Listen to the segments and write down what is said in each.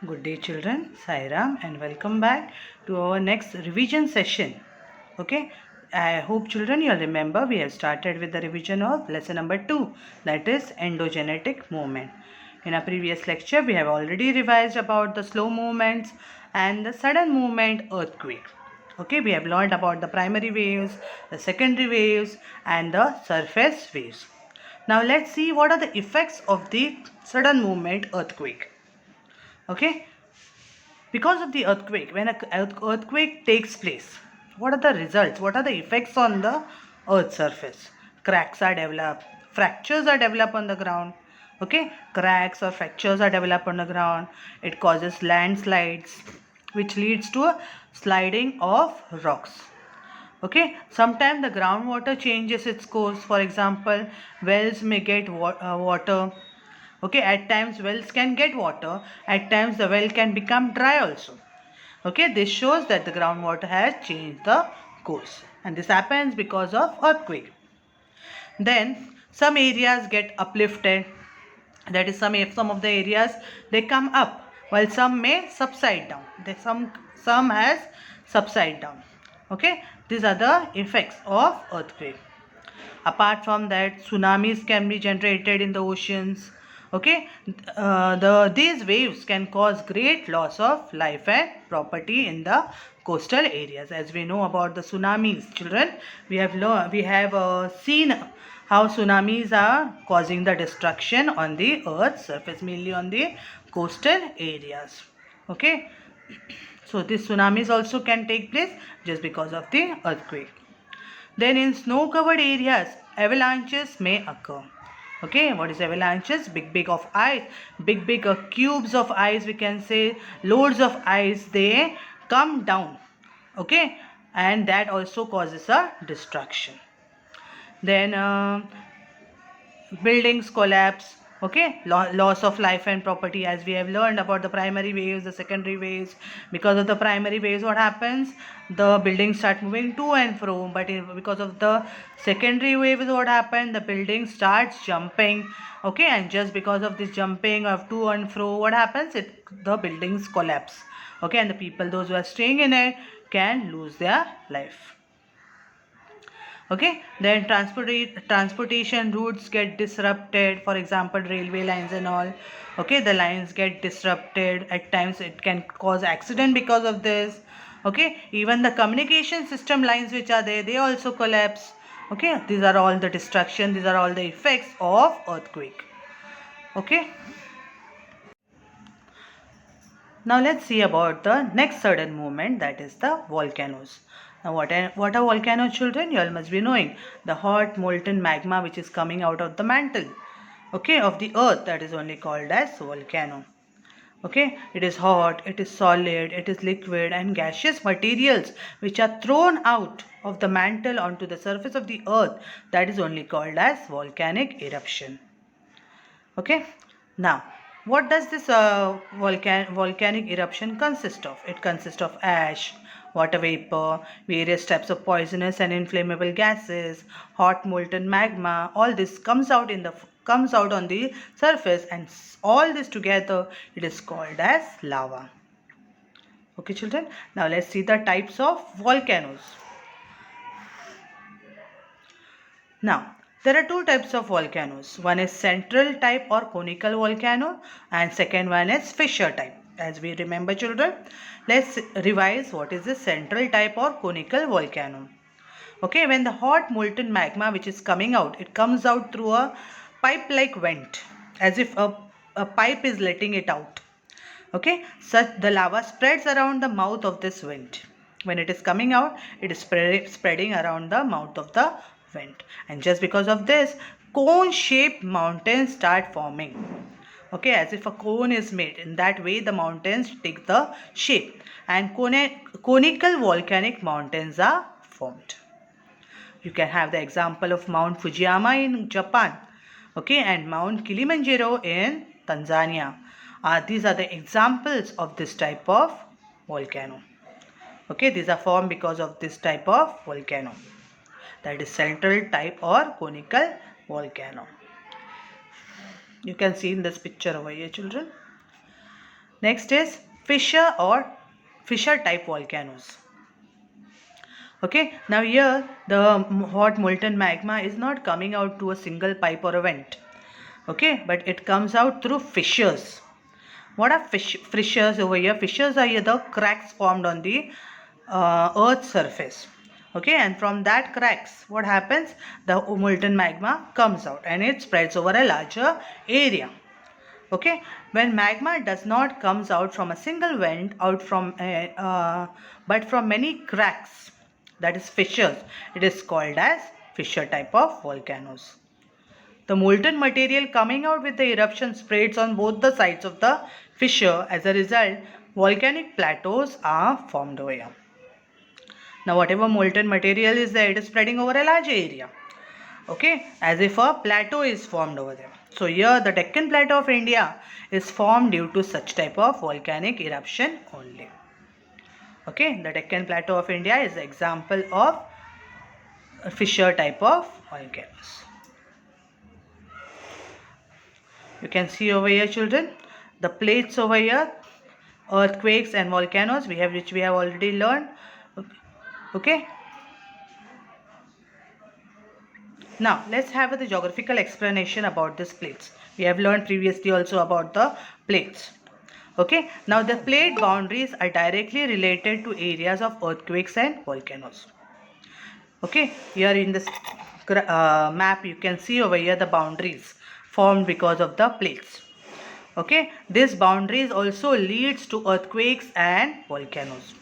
Good day children, Sairam and welcome back to our next revision session. Okay, I hope children you'll remember we have started with the revision of lesson number 2, that is endogenetic movement. In our previous lecture we have already revised about the slow movements and the sudden movement earthquake. Okay, we have learned about the primary waves, the secondary waves and the surface waves. Now let's see what are the effects of the sudden movement earthquake. Okay, because of the earthquake, when an earthquake takes place, what are the results? What are the effects on the earth's surface? Cracks are developed, fractures are developed on the ground. Okay, cracks or fractures are developed on the ground. It causes landslides, which leads to a sliding of rocks. Okay, sometimes the groundwater changes its course. For example, wells may get water. Okay, at times wells can get water, at times the well can become dry also. Okay, this shows that the groundwater has changed the course, and this happens because of earthquake. Then some areas get uplifted, that is some of the areas they come up while some may subside down. Some has subside down. Okay, these are the effects of earthquake. Apart from that, tsunamis can be generated in the oceans. Okay, these waves can cause great loss of life and property in the coastal areas. As we know about the tsunamis, children, we have seen how tsunamis are causing the destruction on the earth's surface, mainly on the coastal areas. Okay, so these tsunamis also can take place just because of the earthquake. Then in snow-covered areas, avalanches may occur. Okay, what is avalanches? Big of ice, big cubes of ice, we can say loads of ice, they come down. Okay, and that also causes a destruction. Then buildings collapse. Okay, loss of life and property, as we have learned about the primary waves, the secondary waves. Because of the primary waves, what happens? The buildings start moving to and fro, but because of the secondary waves, what happened? The building starts jumping. Okay, and just because of this jumping of to and fro, what happens? The buildings collapse. Okay, and the people, those who are staying in it, can lose their life. Okay, then transportation routes get disrupted, for example railway lines and all. Okay, the lines get disrupted, at times it can cause accident because of this. Okay, even the communication system lines which are there, they also collapse. Okay, these are all the destruction, these are all the effects of earthquake. Okay, now let's see about the next sudden movement, that is the volcanoes. Now what are volcanoes, children? You all must be knowing. The hot molten magma which is coming out of the mantle, okay, of the earth, that is only called as volcano. Okay, it is hot, it is solid, it is liquid and gaseous materials which are thrown out of the mantle onto the surface of the earth, that is only called as volcanic eruption. Okay, now what does this volcanic eruption consist of? It consists of ash, water vapor, various types of poisonous and inflammable gases, hot molten magma. All this comes out on the surface, and all this together it is called as lava. Okay children, now let's see the types of volcanoes. Now, there are two types of volcanoes. One is central type or conical volcano, and second one is fissure type. As we remember children, let's revise what is the central type or conical volcano. Okay, when the hot molten magma which is coming out, it comes out through a pipe-like vent, as if a pipe is letting it out. Okay, such the lava spreads around the mouth of this vent. When it is coming out, it is spreading around the mouth of the vent, and just because of this, cone shaped mountains start forming. Okay, as if a cone is made, in that way the mountains take the shape, and conical volcanic mountains are formed. You can have the example of Mount Fujiyama in Japan, okay, and Mount Kilimanjaro in Tanzania. These are the examples of this type of volcano. Okay, these are formed because of this type of volcano, that is central type or conical volcano. You can see in this picture over here children. Next is fissure or fissure type volcanoes. Okay, now here the hot molten magma is not coming out to a single pipe or a vent. Okay, but it comes out through fissures. What are fissures over here? Fissures are here the cracks formed on the earth's surface. Okay, and from that cracks, what happens? The molten magma comes out and it spreads over a larger area. Okay, when magma does not comes out from a single vent, but from many cracks, that is fissures, it is called as fissure type of volcanoes. The molten material coming out with the eruption spreads on both the sides of the fissure. As a result, volcanic plateaus are formed over here. Now whatever molten material is there, it is spreading over a large area. Okay, as if a plateau is formed over there. So here the Deccan Plateau of India is formed due to such type of volcanic eruption only. Okay, the Deccan Plateau of India is an example of a fissure type of volcanoes. You can see over here, children, the plates over here, earthquakes and volcanoes, which we have already learned. Okay. Now let's have the geographical explanation about these plates. We have learned previously also about the plates. Okay. Now the plate boundaries are directly related to areas of earthquakes and volcanoes. Okay. Here in this map you can see over here the boundaries formed because of the plates. Okay, this boundaries also leads to earthquakes and volcanoes.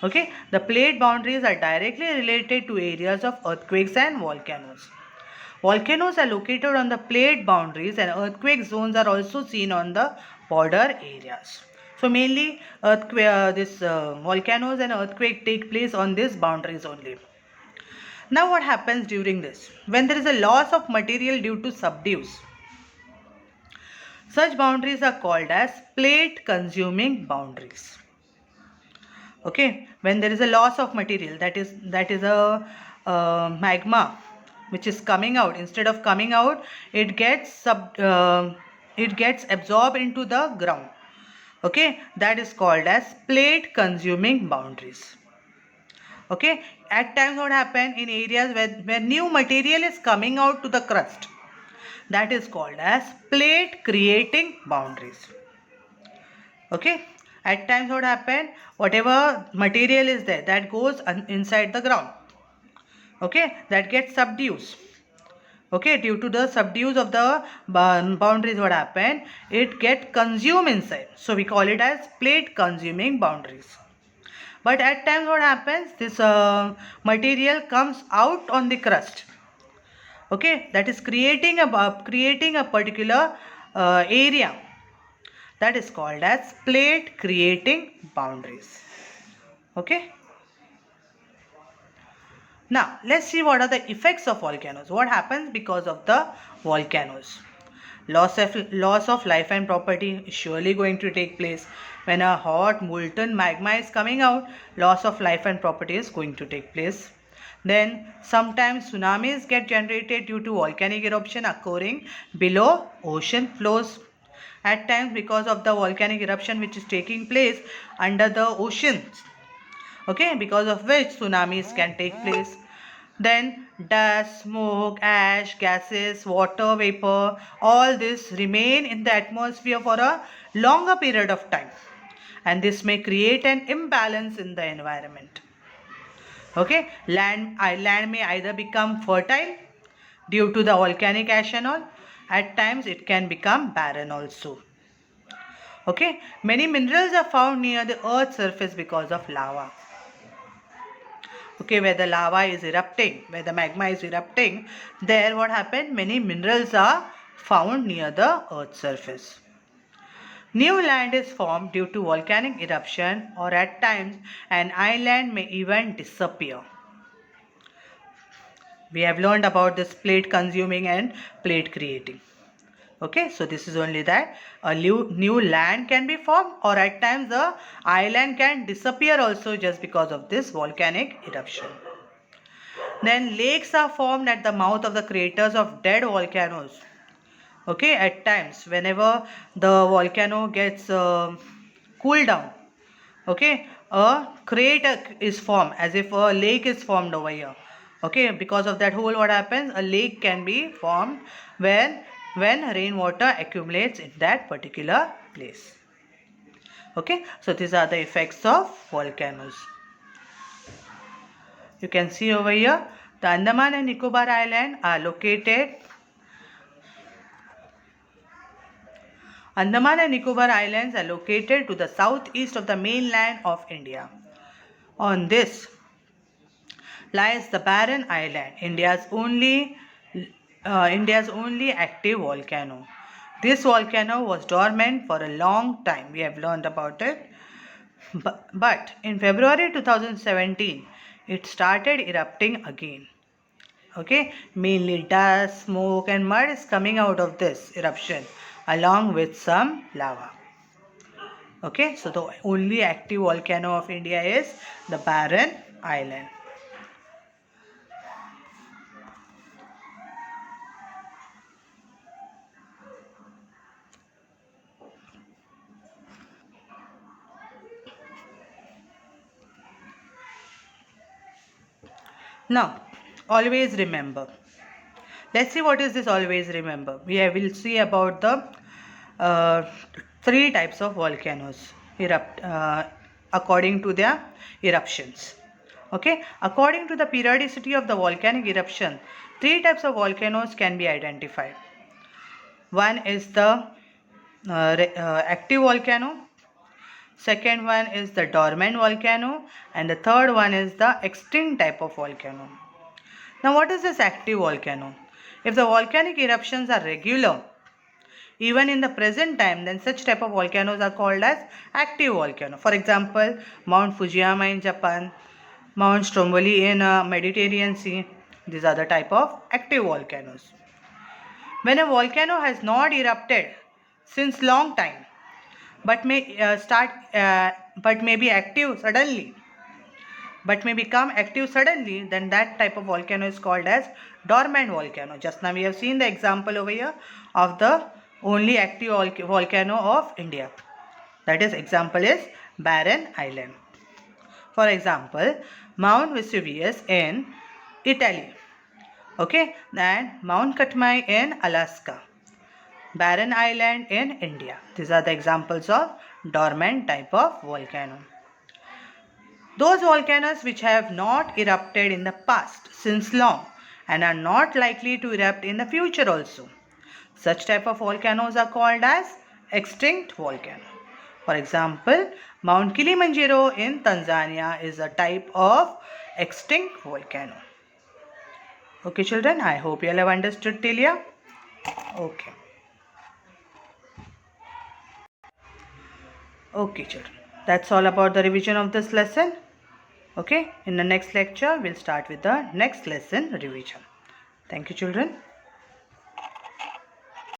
Okay, the plate boundaries are directly related to areas of earthquakes and volcanoes. Volcanoes are located on the plate boundaries and earthquake zones are also seen on the border areas. So mainly volcanoes and earthquake take place on these boundaries only. Now what happens during this? When there is a loss of material due to subdues, such boundaries are called as plate consuming boundaries. Okay, when there is a loss of material, that is a magma which is coming out. Instead of coming out, it gets absorbed into the ground. Okay, that is called as plate consuming boundaries. Okay, at times what happen in areas where new material is coming out to the crust, that is called as plate creating boundaries. Okay, at times what happen, whatever material is there that goes inside the ground, okay, that gets subdued. Okay, due to the subdues of the boundaries, what happen, it get consumed inside, so we call it as plate consuming boundaries. But at times what happens, this material comes out on the crust. Okay, that is creating a particular area, that is called as plate creating boundaries. Okay. Now let's see what are the effects of volcanoes. What happens because of the volcanoes? Loss of life and property is surely going to take place. When a hot molten magma is coming out, loss of life and property is going to take place. Then sometimes tsunamis get generated due to volcanic eruption occurring below ocean floors. At times because of the volcanic eruption which is taking place under the oceans. Okay, because of which tsunamis can take place. Then dust, smoke, ash, gases, water vapor, all this remain in the atmosphere for a longer period of time, and this may create an imbalance in the environment. Okay, land may either become fertile due to the volcanic ash and all. At times it can become barren also. Okay, many minerals are found near the earth's surface because of lava. Okay, where the lava is erupting, where the magma is erupting, there what happened, many minerals are found near the earth's surface. New land is formed due to volcanic eruption, or at times an island may even disappear. We have learned about this plate consuming and plate creating. Okay, so this is only that a new land can be formed, or at times the island can disappear also just because of this volcanic eruption. Then lakes are formed at the mouth of the craters of dead volcanoes. Okay, at times whenever the volcano gets cooled down, okay, a crater is formed, as if a lake is formed over here. Okay, because of that hole, what happens, a lake can be formed when rainwater accumulates in that particular place. Okay, so these are the effects of volcanoes. You can see over here, the Andaman and Nicobar Island are located. Andaman and Nicobar Islands are located to the southeast of the mainland of India. On this lies the Barren Island, India's only active volcano. This volcano was dormant for a long time. We have learned about it. But in February 2017, it started erupting again. Okay, mainly dust, smoke, and mud is coming out of this eruption along with some lava. Okay, so the only active volcano of India is the Barren Island. Now, always remember. Let's see what is this always remember. We will see about the three types of volcanoes erupt according to their eruptions. Okay, according to the periodicity of the volcanic eruption, three types of volcanoes can be identified. One is the active volcano, second one is the dormant volcano, and the third one is the extinct type of volcano. Now, what is this active volcano? If the volcanic eruptions are regular, even in the present time, then such type of volcanoes are called as active volcano. For example, Mount Fujiyama in Japan, Mount Stromboli in Mediterranean Sea. These are the type of active volcanoes. When a volcano has not erupted since long time, but may be active suddenly, but may become active suddenly, then that type of volcano is called as dormant volcano. Just now we have seen the example over here of the only active volcano of India. That is, example is Barren Island. For example, Mount Vesuvius in Italy, okay, and Mount Katmai in Alaska, Barren Island in India. These are the examples of dormant type of volcano. Those volcanoes which have not erupted in the past since long and are not likely to erupt in the future also. Such type of volcanoes are called as extinct volcano. For example, Mount Kilimanjaro in Tanzania is a type of extinct volcano. Okay children, I hope you all have understood till here. Okay. Okay children, that's all about the revision of this lesson. Okay, in the next lecture, we'll start with the next lesson revision. Thank you children.